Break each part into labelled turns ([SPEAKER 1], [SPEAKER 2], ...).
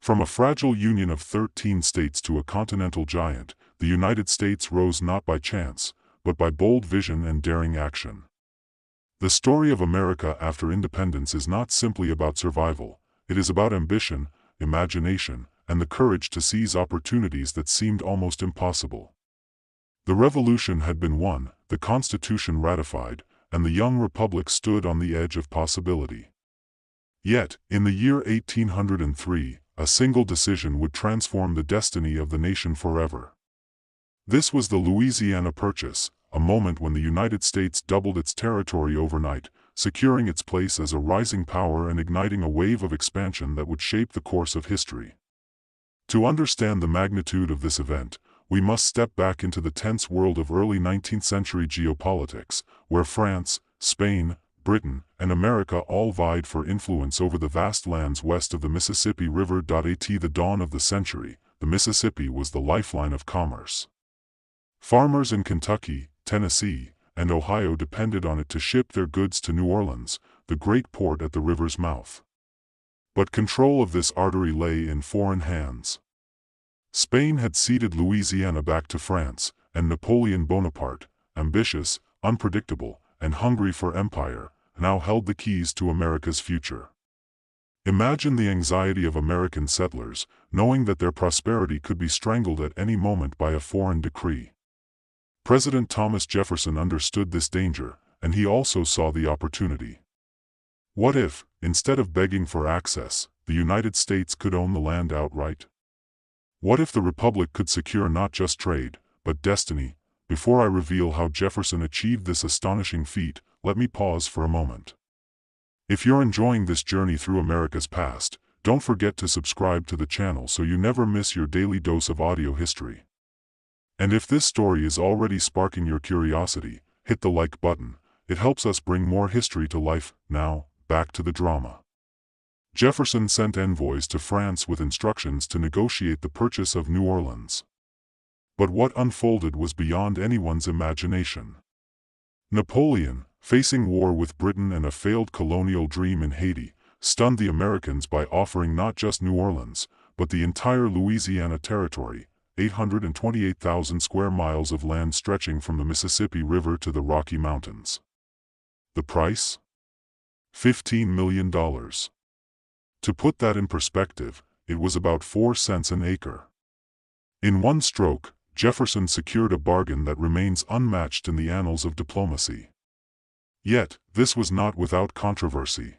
[SPEAKER 1] From a fragile union of 13 states to a continental giant, the United States rose not by chance, but by bold vision and daring action. The story of America after independence is not simply about survival, it is about ambition, imagination, and the courage to seize opportunities that seemed almost impossible. The revolution had been won, the Constitution ratified, and the young republic stood on the edge of possibility. Yet, in the year 1803, a single decision would transform the destiny of the nation forever. This was the Louisiana Purchase, a moment when the United States doubled its territory overnight, securing its place as a rising power and igniting a wave of expansion that would shape the course of history. To understand the magnitude of this event, we must step back into the tense world of early 19th century geopolitics, where France, Spain, Britain, and America all vied for influence over the vast lands west of the Mississippi River. At the dawn of the century, the Mississippi was the lifeline of commerce. Farmers in Kentucky, Tennessee, and Ohio depended on it to ship their goods to New Orleans, the great port at the river's mouth. But control of this artery lay in foreign hands. Spain had ceded Louisiana back to France, and Napoleon Bonaparte, ambitious, unpredictable, and hungry for empire, now held the keys to America's future. Imagine the anxiety of American settlers, knowing that their prosperity could be strangled at any moment by a foreign decree. President Thomas Jefferson understood this danger, and he also saw the opportunity. What if, instead of begging for access, the United States could own the land outright? What if the Republic could secure not just trade, but destiny? Before I reveal how Jefferson achieved this astonishing feat, let me pause for a moment. If you're enjoying this journey through America's past, don't forget to subscribe to the channel so you never miss your daily dose of audio history. And if this story is already sparking your curiosity, hit the like button. It helps us bring more history to life. Now, back to the drama. Jefferson sent envoys to France with instructions to negotiate the purchase of New Orleans. But what unfolded was beyond anyone's imagination. Napoleon, facing war with Britain and a failed colonial dream in Haiti, stunned the Americans by offering not just New Orleans, but the entire Louisiana Territory, 828,000 square miles of land stretching from the Mississippi River to the Rocky Mountains. The price? $15 million. To put that in perspective, it was about 4 cents an acre. In one stroke, Jefferson secured a bargain that remains unmatched in the annals of diplomacy. Yet, this was not without controversy.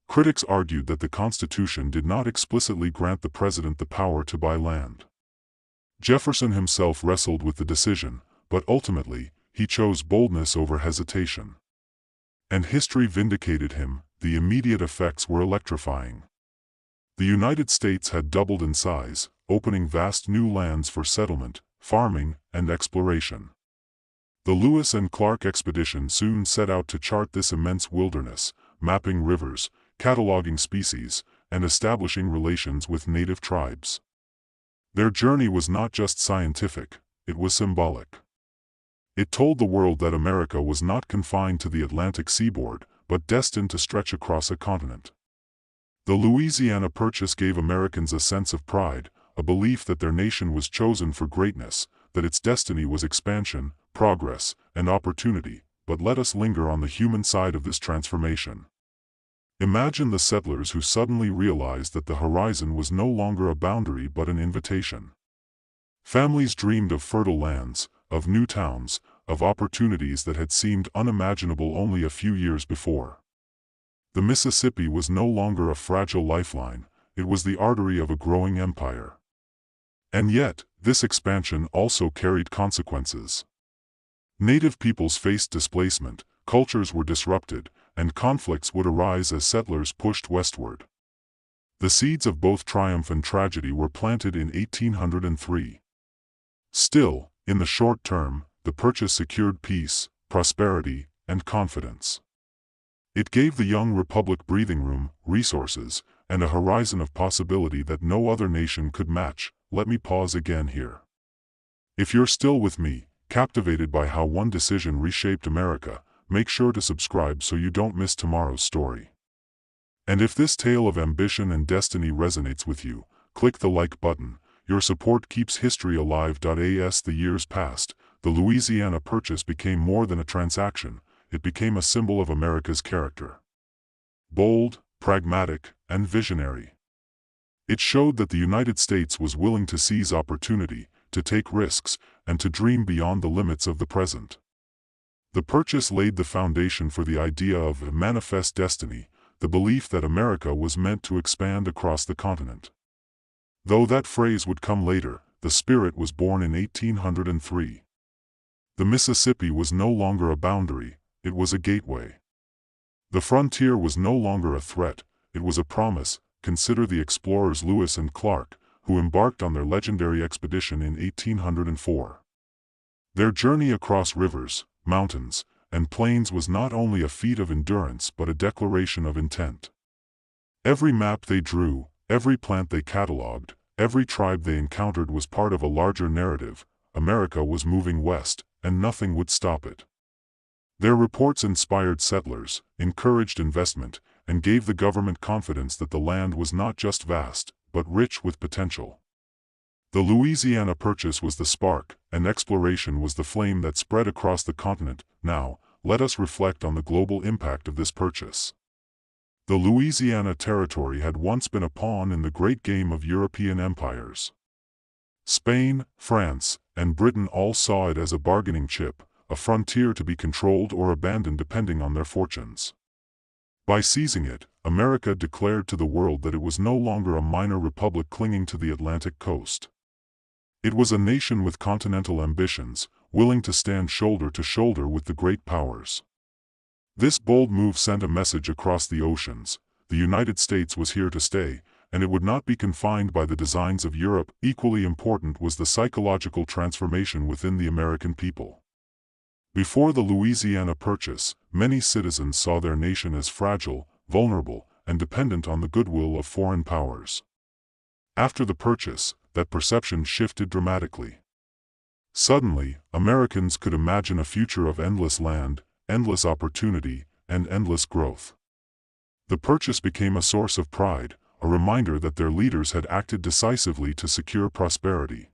[SPEAKER 1] Critics argued that the Constitution did not explicitly grant the president the power to buy land. Jefferson himself wrestled with the decision, but ultimately, he chose boldness over hesitation. And history vindicated him. The immediate effects were electrifying. The United States had doubled in size, opening vast new lands for settlement, farming, and exploration. The Lewis and Clark expedition soon set out to chart this immense wilderness, mapping rivers, cataloging species, and establishing relations with native tribes. Their journey was not just scientific, it was symbolic. It told the world that America was not confined to the Atlantic seaboard, but destined to stretch across a continent. The Louisiana Purchase gave Americans a sense of pride, a belief that their nation was chosen for greatness, that its destiny was expansion, progress, and opportunity. But let us linger on the human side of this transformation. Imagine the settlers who suddenly realized that the horizon was no longer a boundary but an invitation. Families dreamed of fertile lands, of new towns, of opportunities that had seemed unimaginable only a few years before. The Mississippi was no longer a fragile lifeline, it was the artery of a growing empire. And yet, this expansion also carried consequences. Native peoples faced displacement, cultures were disrupted, and conflicts would arise as settlers pushed westward. The seeds of both triumph and tragedy were planted in 1803. Still, in the short term, the purchase secured peace, prosperity, and confidence. It gave the young republic breathing room, resources, and a horizon of possibility that no other nation could match. Let me pause again here. If you're still with me, captivated by how one decision reshaped America, make sure to subscribe so you don't miss tomorrow's story. And if this tale of ambition and destiny resonates with you, click the like button. Your support keeps history alive. As the years passed, the Louisiana Purchase became more than a transaction. It became a symbol of America's character. Bold, pragmatic, and visionary. It showed that the United States was willing to seize opportunity, to take risks, and to dream beyond the limits of the present. The purchase laid the foundation for the idea of a manifest destiny, the belief that America was meant to expand across the continent. Though that phrase would come later, the spirit was born in 1803. The Mississippi was no longer a boundary, it was a gateway. The frontier was no longer a threat, it was a promise. Consider the explorers Lewis and Clark, who embarked on their legendary expedition in 1804. Their journey across rivers, mountains, and plains was not only a feat of endurance but a declaration of intent. Every map they drew, every plant they catalogued, every tribe they encountered was part of a larger narrative. America was moving west, and nothing would stop it. Their reports inspired settlers, encouraged investment, and gave the government confidence that the land was not just vast, but rich with potential. The Louisiana Purchase was the spark, and exploration was the flame that spread across the continent. Now, let us reflect on the global impact of this purchase. The Louisiana Territory had once been a pawn in the great game of European empires. Spain, France, and Britain all saw it as a bargaining chip, a frontier to be controlled or abandoned depending on their fortunes. By seizing it, America declared to the world that it was no longer a minor republic clinging to the Atlantic coast. It was a nation with continental ambitions, willing to stand shoulder to shoulder with the great powers. This bold move sent a message across the oceans: the United States was here to stay, and it would not be confined by the designs of Europe. Equally important was the psychological transformation within the American people. Before the Louisiana Purchase, many citizens saw their nation as fragile, vulnerable, and dependent on the goodwill of foreign powers. After the purchase, that perception shifted dramatically. Suddenly, Americans could imagine a future of endless land, endless opportunity, and endless growth. The purchase became a source of pride, a reminder that their leaders had acted decisively to secure prosperity.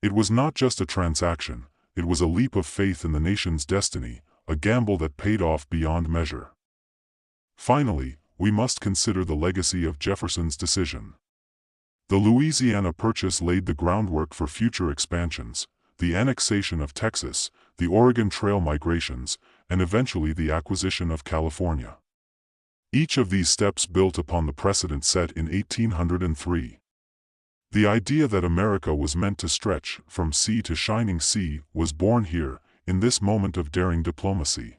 [SPEAKER 1] It was not just a transaction, it was a leap of faith in the nation's destiny, a gamble that paid off beyond measure. Finally, we must consider the legacy of Jefferson's decision. The Louisiana Purchase laid the groundwork for future expansions, the annexation of Texas, the Oregon Trail migrations, and eventually the acquisition of California. Each of these steps built upon the precedent set in 1803. The idea that America was meant to stretch from sea to shining sea was born here, in this moment of daring diplomacy.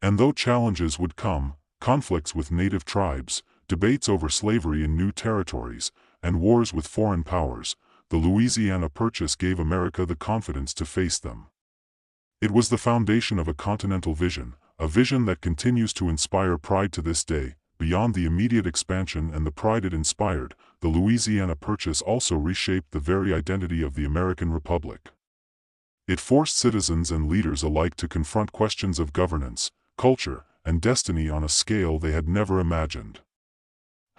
[SPEAKER 1] And though challenges would come, conflicts with native tribes, debates over slavery in new territories, and wars with foreign powers, the Louisiana Purchase gave America the confidence to face them. It was the foundation of a continental vision, a vision that continues to inspire pride to this day. Beyond the immediate expansion and the pride it inspired, the Louisiana Purchase also reshaped the very identity of the American Republic. It forced citizens and leaders alike to confront questions of governance, culture, and destiny on a scale they had never imagined.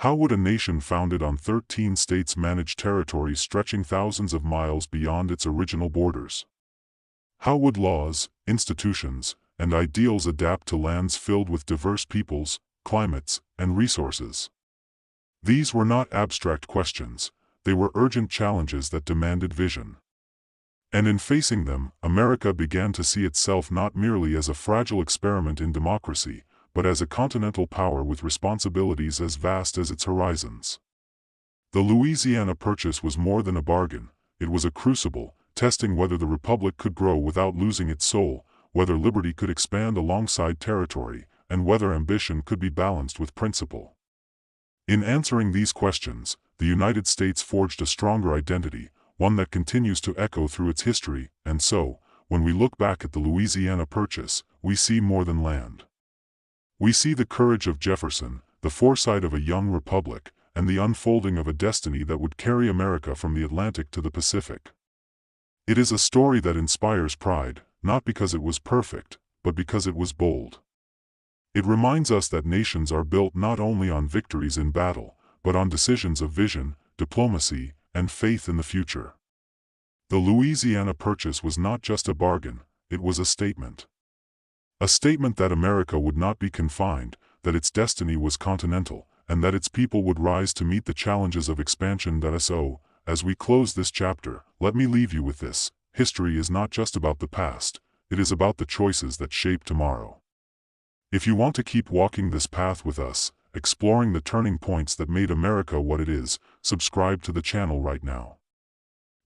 [SPEAKER 1] How would a nation founded on 13 states manage territories stretching thousands of miles beyond its original borders? How would laws, institutions, and ideals adapt to lands filled with diverse peoples, climates, and resources? These were not abstract questions, they were urgent challenges that demanded vision. And in facing them, America began to see itself not merely as a fragile experiment in democracy, but as a continental power with responsibilities as vast as its horizons. The Louisiana Purchase was more than a bargain, it was a crucible, testing whether the republic could grow without losing its soul, whether liberty could expand alongside territory, and whether ambition could be balanced with principle. In answering these questions, the United States forged a stronger identity, one that continues to echo through its history. And so, when we look back at the Louisiana Purchase, we see more than land. We see the courage of Jefferson, the foresight of a young republic, and the unfolding of a destiny that would carry America from the Atlantic to the Pacific. It is a story that inspires pride, not because it was perfect, but because it was bold. It reminds us that nations are built not only on victories in battle, but on decisions of vision, diplomacy, and faith in the future. The Louisiana Purchase was not just a bargain, it was a statement. A statement that America would not be confined, that its destiny was continental, and that its people would rise to meet the challenges of expansion. So, as we close this chapter, let me leave you with this: history is not just about the past, it is about the choices that shape tomorrow. If you want to keep walking this path with us, exploring the turning points that made America what it is, subscribe to the channel right now.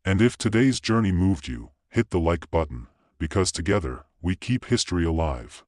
[SPEAKER 1] And if today's journey moved you, hit the like button, because together, we keep history alive.